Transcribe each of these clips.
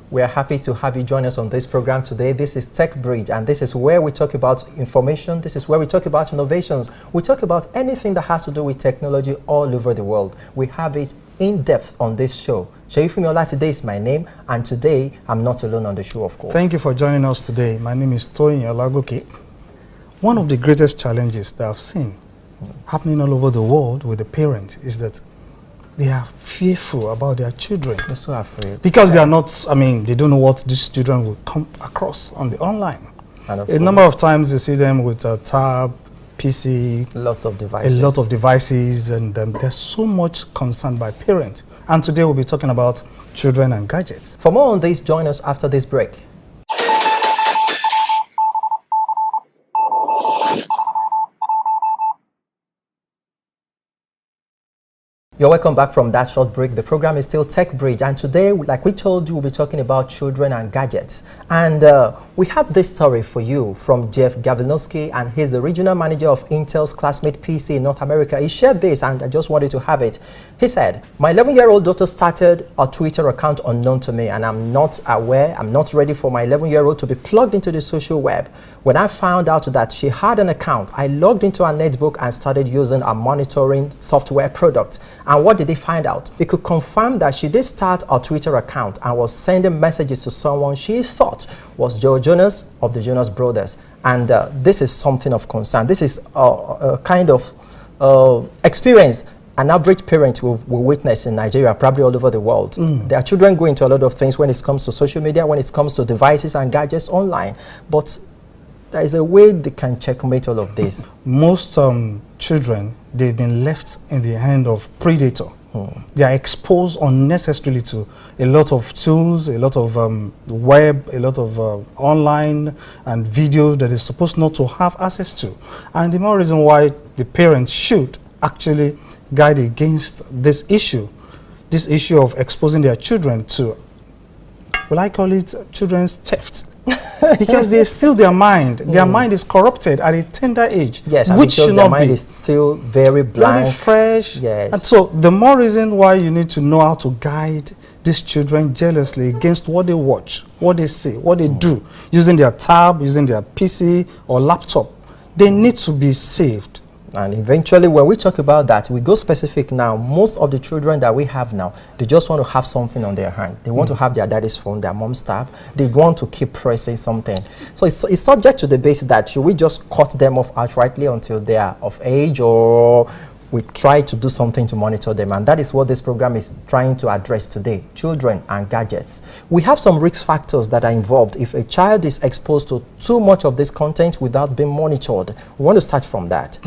We are happy to have you join us on this program today. This is Techbridge, and this is where we talk about information. This is where we talk about innovations. We talk about anything that has to do with technology all over the world. We have it in depth on this show. Sheifumiola today is my name, and today I'm not alone on the show, of course. Thank you for joining us today. My name is Toyin Olagoke. One of the greatest challenges that I've seen happening all over the world with the parents is that they are fearful about their children. They're so afraid. Because they are not, they don't know what these children will come across on the online. A number of times you see them with a tab, PC, lots of devices. A lot of devices, and there's so much concern by parents. And today we'll be talking about children and gadgets. For more on this, join us after this break. You're welcome back from that short break. The program is still Techbridge, and today, like we told you, we'll be talking about children and gadgets. And we have this story for you from Jeff Gavinowski, and he's the regional manager of Intel's Classmate PC in North America. He shared this, and I just wanted to have it. He said, "My 11-year-old daughter started a Twitter account unknown to me, and I'm not ready for my 11-year-old to be plugged into the social web. When I found out that she had an account, I logged into her netbook and started using a monitoring software product. And what did they find out? They could confirm that she did start a Twitter account and was sending messages to someone she thought was Joe Jonas of the Jonas Brothers. And this is something of concern. This is a kind of experience an average parent will witness in Nigeria, probably all over the world. Their children go into a lot of things when it comes to social media, when it comes to devices and gadgets online. But there is a way they can checkmate all of this. Most children, they've been left in the hand of predator. They are exposed unnecessarily to a lot of tools, a lot of web, a lot of online and video that is supposed not to have access to. And the more reason why the parents should actually guide against this issue of exposing their children to, well, I call it children's theft. Because they steal their mind. Their mind is corrupted at a tender age. Yes, which should not their mind is still very blank. Very fresh. Yes. And so the more reason why you need to know how to guide these children jealously against what they watch, what they see, what they do, using their tab, using their PC or laptop. They need to be saved. And eventually, when we talk about that, we go specific now. Most of the children that we have now, they just want to have something on their hand. They want to have their daddy's phone, their mom's tab. They want to keep pressing something. So it's subject to debate that should we just cut them off outrightly until they are of age, or we try to do something to monitor them. And that is what this program is trying to address today, children and gadgets. We have some risk factors that are involved if a child is exposed to too much of this content without being monitored. We want to start from that.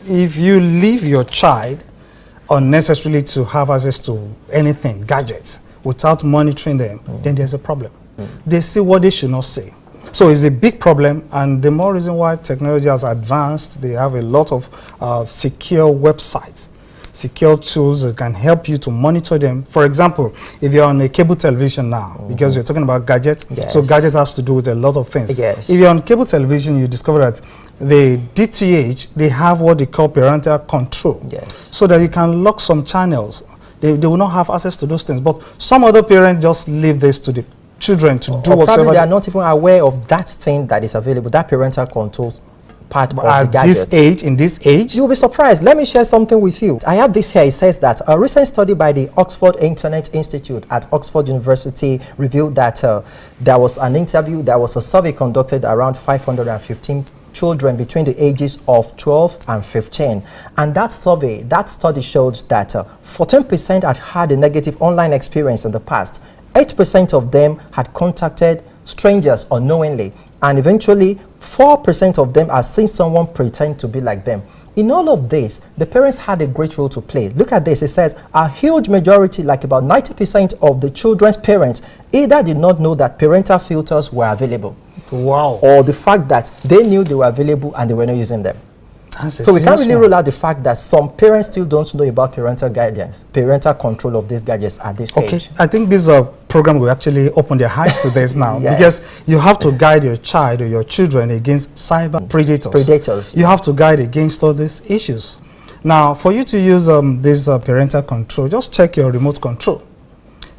If you leave your child unnecessarily to have access to anything, gadgets, without monitoring them, then there's a problem. They see what they should not see. So it's a big problem, and the more reason why technology has advanced, they have a lot of secure websites, secure tools that can help you to monitor them. For example, if you're on a cable television now, because you're talking about gadgets, so gadget has to do with a lot of things. If you're on cable television, you discover that the DTH, they have what they call parental control, so that you can lock some channels. They will not have access to those things, but some other parents just leave this to the children to do whatever. Probably they are not even aware of that thing that is available, that parental control part of the gadget. In this age, you'll be surprised. Let me share something with you. I have this here. It says that a recent study by the Oxford Internet Institute at Oxford University revealed that there was a survey conducted around 515 children between the ages of 12 and 15. And that study showed that 14% had had a negative online experience in the past. 8% of them had contacted strangers unknowingly, and eventually 4% of them are seeing someone pretend to be like them. In all of this, the parents had a great role to play. Look at this. It says a huge majority, like about 90% of the children's parents, either did not know that parental filters were available. Wow. Or the fact that they knew they were available and they were not using them. So we can't really rule out the fact that some parents still don't know about parental guidance, parental control of these gadgets at this age. I think this program will actually open their eyes to this now. Yes. Because you have to guide your child or your children against cyber predators. You have to guide against all these issues. Now, for you to use this parental control, just check your remote control.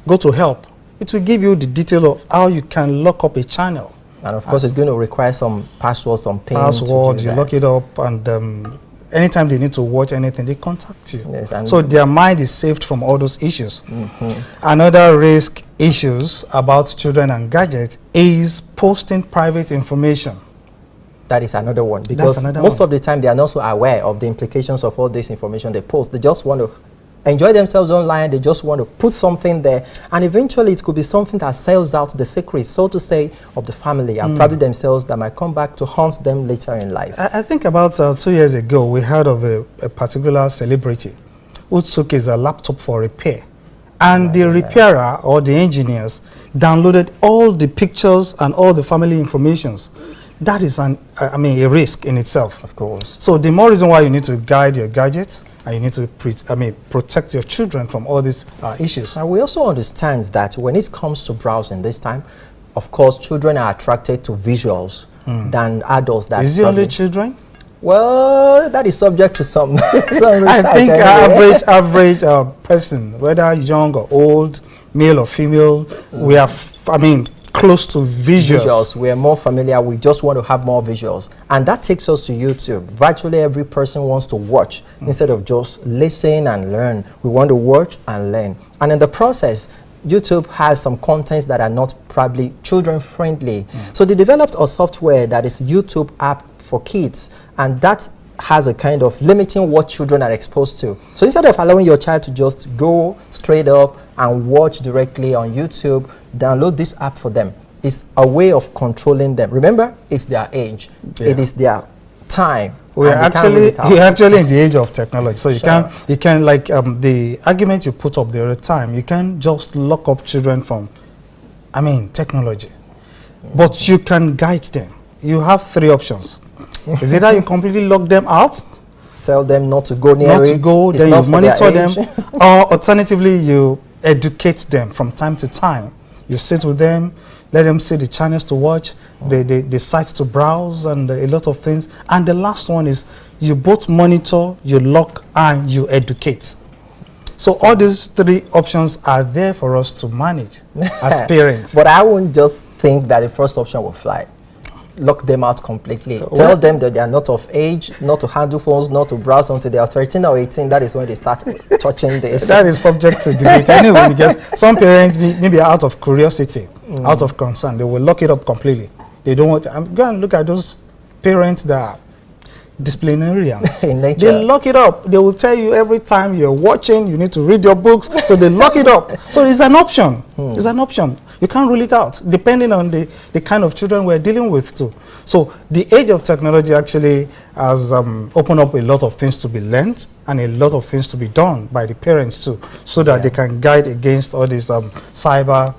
Go to help. It will give you the detail of how you can lock up a channel. And of course, it's going to require some passwords, some PIN. Password, you lock it up, and anytime they need to watch anything, they contact you. Yes, so their mind is saved from all those issues. Another risk issues about children and gadgets is posting private information. That is another one. Because most of the time, they are not so aware of the implications of all this information they post. They just want to enjoy themselves online. They just want to put something there, and eventually it could be something that sells out the secrets, so to say, of the family and probably themselves, that might come back to haunt them later in life. I think about 2 years ago, we heard of a particular celebrity who took his laptop for repair, and the repairer or the engineers downloaded all the pictures and all the family informations. That is a risk in itself. Of course. So the more reason why you need to guide your gadgets, and you need to protect your children from all these issues. And we also understand that when it comes to browsing this time, of course, children are attracted to visuals than adults. That is it only children? Well, that is subject to some research. I think average person, whether young or old, male or female, we are, close to visuals. We are more familiar. We just want to have more visuals. And that takes us to YouTube. Virtually every person wants to watch instead of just listen and learn. We want to watch and learn. And in the process, YouTube has some contents that are not probably children friendly. So they developed a software that is YouTube app for kids, and that has a kind of limiting what children are exposed to. So instead of allowing your child to just go straight up and watch directly on YouTube, download this app for them. It's a way of controlling them. Remember, it's their age. It is their time. We're actually in the age of technology. So you can like the argument you put up the other time, you can just lock up children from, technology. But you can guide them. You have 3 options. Is either you completely lock them out, tell them not to go near then you monitor them, or alternatively you educate them from time to time. You sit with them, let them see the channels to watch, the sites to browse, and a lot of things. And the last one is you both monitor, you lock, and you educate. So all these 3 options are there for us to manage as parents. But I wouldn't just think that the first option will fly. Lock them out completely. Tell them that they are not of age, not to handle phones, not to browse until they are 13 or 18. That is when they start touching this. That is subject to debate anyway, because some parents maybe out of curiosity, out of concern, they will lock it up completely. They don't want. I'm going to look at those parents that are disciplinarians. In nature. They lock it up. They will tell you every time you're watching, you need to read your books. So they lock it up. So it's an option. It's an option. You can't rule it out, depending on the kind of children we're dealing with too. So the age of technology actually has opened up a lot of things to be learned and a lot of things to be done by the parents too, so that they can guide against all these cyber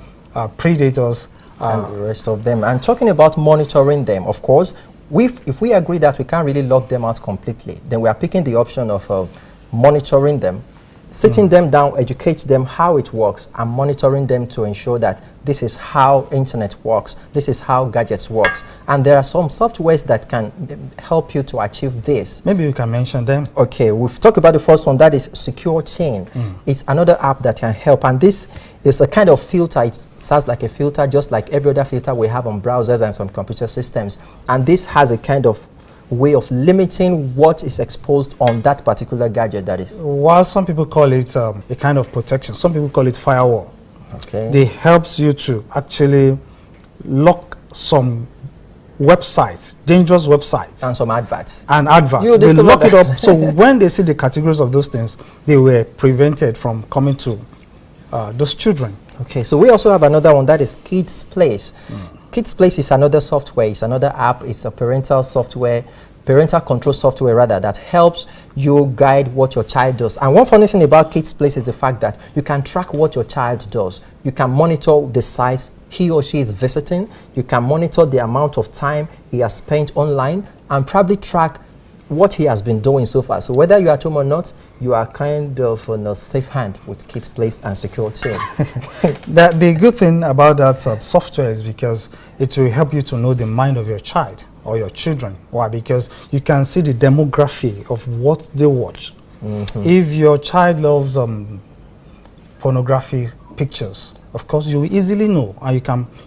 predators. And the rest of them. And talking about monitoring them, of course, if we agree that we can't really lock them out completely, then we are picking the option of monitoring them, sitting them down, educate them how it works, and monitoring them to ensure that this is how internet works, this is how gadgets works. And there are some softwares that can help you to achieve this. Maybe you can mention them. Okay, we've talked about the first one, that is Secure Chain. It's another app that can help, and this is a kind of filter. It sounds like a filter, just like every other filter we have on browsers and some computer systems. And this has a kind of way of limiting what is exposed on that particular gadget, that is. While some people call it a kind of protection, some people call it firewall. Okay. They helps you to actually lock some websites, dangerous websites. And some adverts. And adverts. They lock it up. So when they see the categories of those things, they were prevented from coming to those children. Okay, so we also have another one, that is Kids Place. Kids Place is another software, it's another app, it's a parental software, parental control software rather, that helps you guide what your child does. And one funny thing about Kids Place is the fact that you can track what your child does. You can monitor the sites he or she is visiting, you can monitor the amount of time he has spent online, and probably track what he has been doing so far. So whether you're at home or not, you are kind of on a safe hand with Kids Place and Secure Team. The good thing about that software is because it will help you to know the mind of your child or your children. Why? Because you can see the demography of what they watch. If your child loves pornography pictures, of course you will easily know, and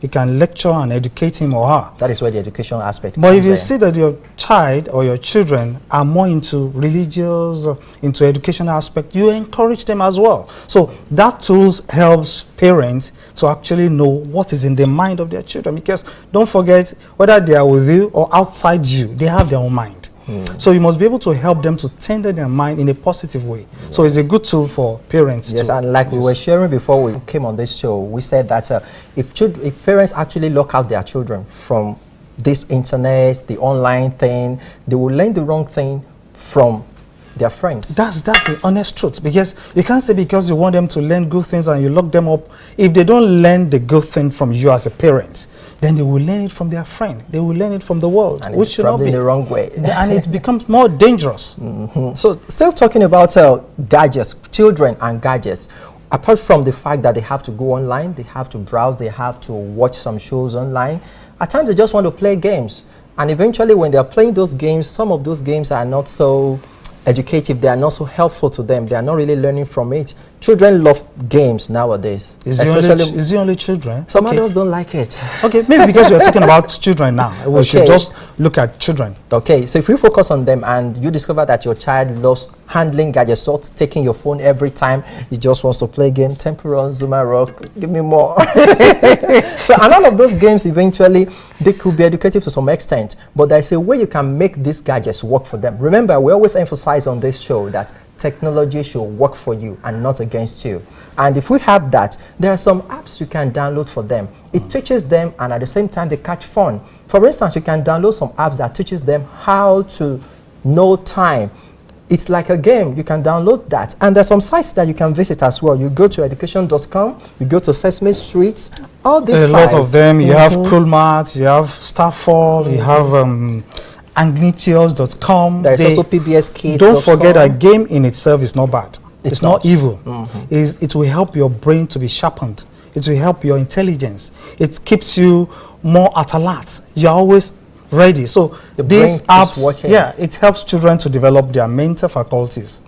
you can lecture and educate him or her. That is where the education aspect But comes if you in. see that your child or your children are more into religious, into educational aspect, you encourage them as well. So that tools helps parents to actually know what is in the mind of their children, because don't forget, whether they are with you or outside you, they have their own mind. So you must be able to help them to tender their mind in a positive way. So it's a good tool for parents. Yes, and like we were sharing before we came on this show, we said that if parents actually lock out their children from this internet, the online thing, they will learn the wrong thing from their friends. That's the honest truth, because you can't say because you want them to learn good things and you lock them up. If they don't learn the good thing from you as a parent, then they will learn it from their friend. They will learn it from the world, And which it's should not probably be the wrong way. and it becomes more dangerous. So still talking about gadgets, children and gadgets. Apart from the fact that they have to go online, they have to browse, they have to watch some shows online, at times they just want to play games. And eventually when they're playing those games, some of those games are not so educative, they are not so helpful to them, they are not really learning from it. Children love games nowadays. Is it only children? Some adults don't like it. Okay, maybe because we're talking about children now, we should just look at children. Okay, so if you focus on them and you discover that your child loves handling gadgets, so taking your phone every time he just wants to play game, Temple Run, Zuma Rock, give me more. So and all of those games, eventually they could be educative to some extent, but there's a way you can make these gadgets work for them. Remember, we always emphasize on this show that technology should work for you and not against you. And if we have that, there are some apps you can download for them. It teaches them, and at the same time they catch fun. For instance, you can download some apps that teaches them how to know time. It's like a game. You can download that. And there's some sites that you can visit as well. You go to education.com, you go to Sesame Street, all these sites. A lot of them. You have Coolmat, you have Starfall, you have Agnitios.com. There's also PBS Kids. Don't forget, a game in itself is not bad. It's not evil. It will help your brain to be sharpened. It will help your intelligence. It keeps you more at alert. You're always ready. So these apps, it helps children to develop their mental faculties.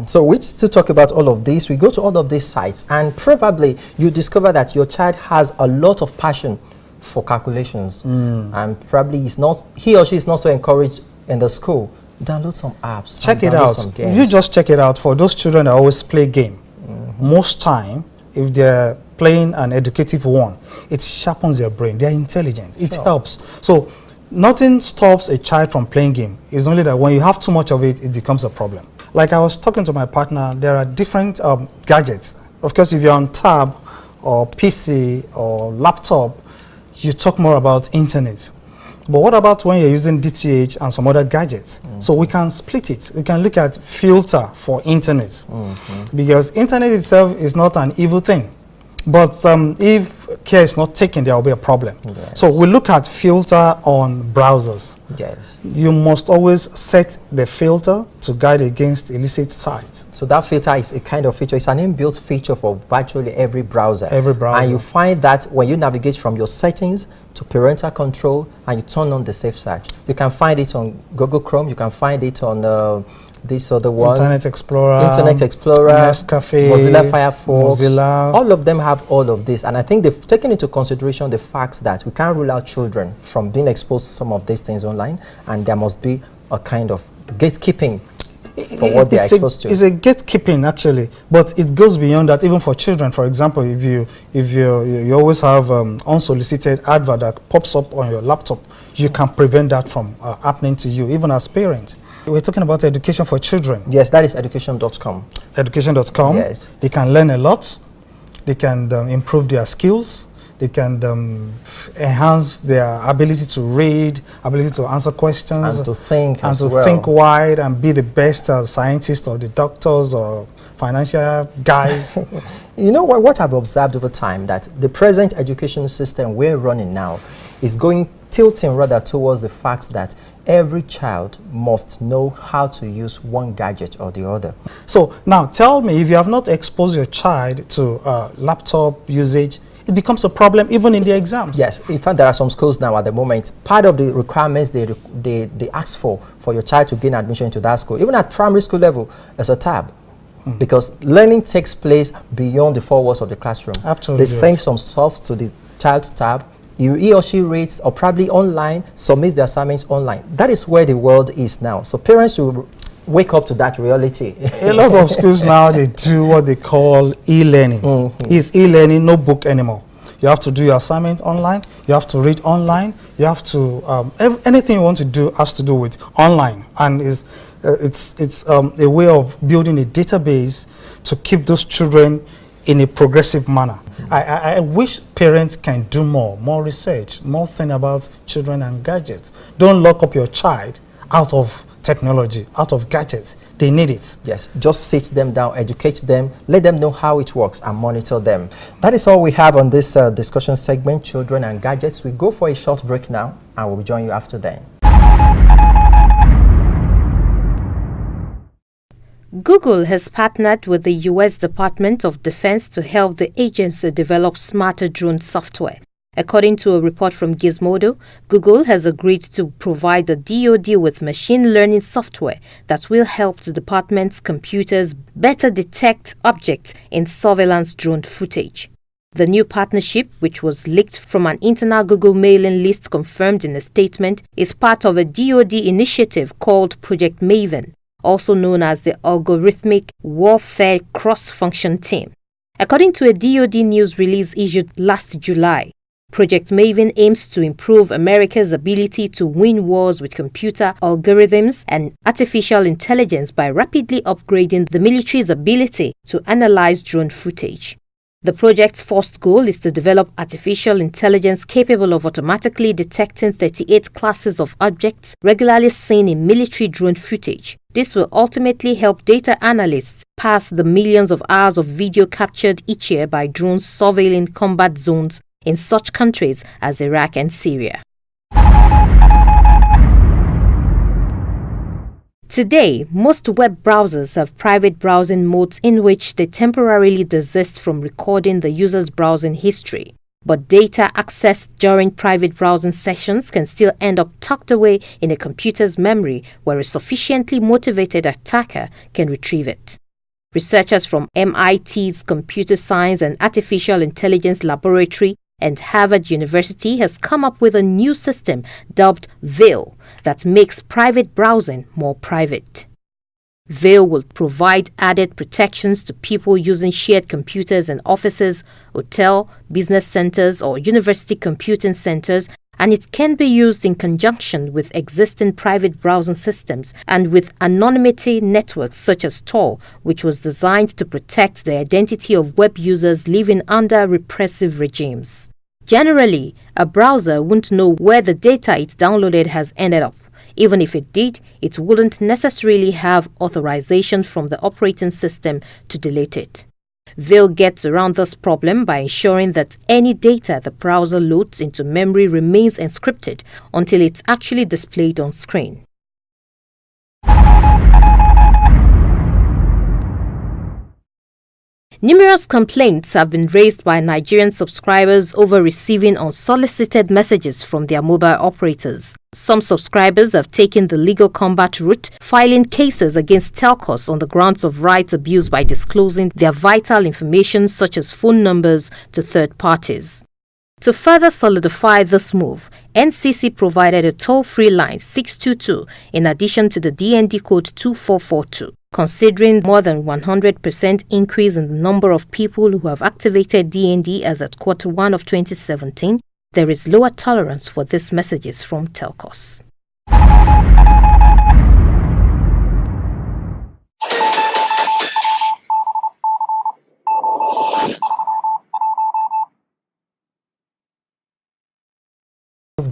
So we still talk about all of this. We go to all of these sites, and probably you discover that your child has a lot of passion for calculations, and probably he or she is not so encouraged in the school. Download some apps. Check it out. You just check it out. For those children that always play game, most time, if they're playing an educative one, it sharpens their brain. They're intelligent. It helps. So nothing stops a child from playing game. It's only that when you have too much of it, it becomes a problem. Like I was talking to my partner, there are different gadgets. Of course, if you're on tab or PC or laptop, you talk more about internet. But what about when you're using DTH and some other gadgets? So we can split it. We can look at filter for internet. Because internet itself is not an evil thing. But if care is not taken, there will be a problem. Yes. So we look at filter on browsers. Yes. You must always set the filter to guide against illicit sites. So that filter is a kind of feature. It's an inbuilt feature for virtually every browser. Every browser. And you find that when you navigate from your settings to parental control and you turn on the safe search, you can find it on Google Chrome. You can find it on this other one, Internet Explorer, Nescafe, Mozilla Firefox, Mozilla. All of them have all of this, and I think they've taken into consideration the fact that we can't rule out children from being exposed to some of these things online, and there must be a kind of gatekeeping for what they are exposed to. It's a gatekeeping actually, but it goes beyond that. Even for children, for example, if you always have unsolicited advert that pops up on your laptop, you can prevent that from happening to you, even as parents. We're talking about education for children. Yes, that is education.com. Education.com. Yes. They can learn a lot. They can improve their skills. It can enhance their ability to read, ability to answer questions, and to think and as to well. think wide and be the best scientists or the doctors or financial guys. You know what I've observed over time, that the present education system we're running now is tilting rather towards the fact that every child must know how to use one gadget or the other. So now tell me, if you have not exposed your child to laptop usage, it becomes a problem even in the exams. Yes, in fact, there are some schools now at the moment, part of the requirements they ask for your child to gain admission to that school, even at primary school level, is a tab. Because learning takes place beyond the four walls of the classroom. Absolutely. They send some stuff to the child's tab. He or she reads, or probably online, submits the assignments online. That is where the world is now. So parents should wake up to that reality. A lot of schools now, they do what they call e-learning. It's e-learning, no book anymore. You have to do your assignment online. You have to read online. You have to, anything you want to do has to do with online. And it's a way of building a database to keep those children in a progressive manner. I wish parents can do more research, more thing about children and gadgets. Don't lock up your child out of technology, out of gadgets. They need it. Yes, just sit them down, educate them, let them know how it works, and monitor them. That is all we have on this discussion segment, Children and Gadgets. We go for a short break now, and we'll join you after then. Google has partnered with the U.S. Department of Defense to help the agency develop smarter drone software. According to a report from Gizmodo, Google has agreed to provide the DoD with machine learning software that will help the department's computers better detect objects in surveillance drone footage. The new partnership, which was leaked from an internal Google mailing list confirmed in a statement, is part of a DoD initiative called Project Maven, also known as the Algorithmic Warfare Cross-Function Team. According to a DoD news release issued last July, Project Maven aims to improve America's ability to win wars with computer algorithms and artificial intelligence by rapidly upgrading the military's ability to analyze drone footage. The project's first goal is to develop artificial intelligence capable of automatically detecting 38 classes of objects regularly seen in military drone footage. This will ultimately help data analysts pass the millions of hours of video captured each year by drones surveilling combat zones in such countries as Iraq and Syria. Today, most web browsers have private browsing modes in which they temporarily desist from recording the user's browsing history. But data accessed during private browsing sessions can still end up tucked away in a computer's memory where a sufficiently motivated attacker can retrieve it. Researchers from MIT's Computer Science and Artificial Intelligence Laboratory and Harvard University has come up with a new system dubbed Veil that makes private browsing more private. Veil will provide added protections to people using shared computers in offices, hotel, business centers, or university computing centers, and it can be used in conjunction with existing private browsing systems and with anonymity networks such as Tor, which was designed to protect the identity of web users living under repressive regimes. Generally, a browser won't know where the data it downloaded has ended up. Even if it did, it wouldn't necessarily have authorization from the operating system to delete it. Veil gets around this problem by ensuring that any data the browser loads into memory remains encrypted until it's actually displayed on screen. Numerous complaints have been raised by Nigerian subscribers over receiving unsolicited messages from their mobile operators. Some subscribers have taken the legal combat route, filing cases against telcos on the grounds of rights abuse by disclosing their vital information such as phone numbers to third parties. To further solidify this move, NCC provided a toll-free line 622 in addition to the DND code 2442. Considering more than 100% increase in the number of people who have activated DND as at Q1 of 2017, there is lower tolerance for these messages from telcos.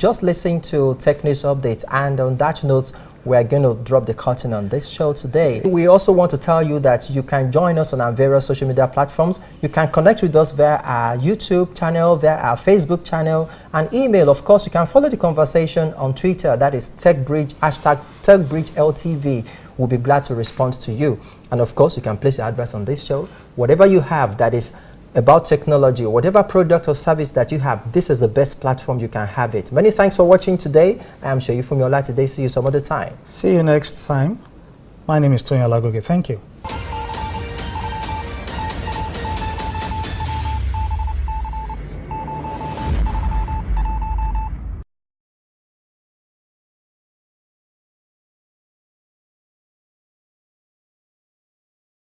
just listened to Tech News Updates, and on that note, we're going to drop the curtain on this show today. We also want to tell you that you can join us on our various social media platforms. You can connect with us via our YouTube channel, via our Facebook channel, and email. Of course, you can follow the conversation on Twitter. That is Techbridge, hashtag TechBridgeLTV. We'll be glad to respond to you. And of course, you can place your address on this show. Whatever you have that is about technology, whatever product or service that you have, this is the best platform you can have it. Many thanks for watching today. I am Sheyi from your light today. See you some other time. See you next time. My name is Tony Alagoge. Thank you.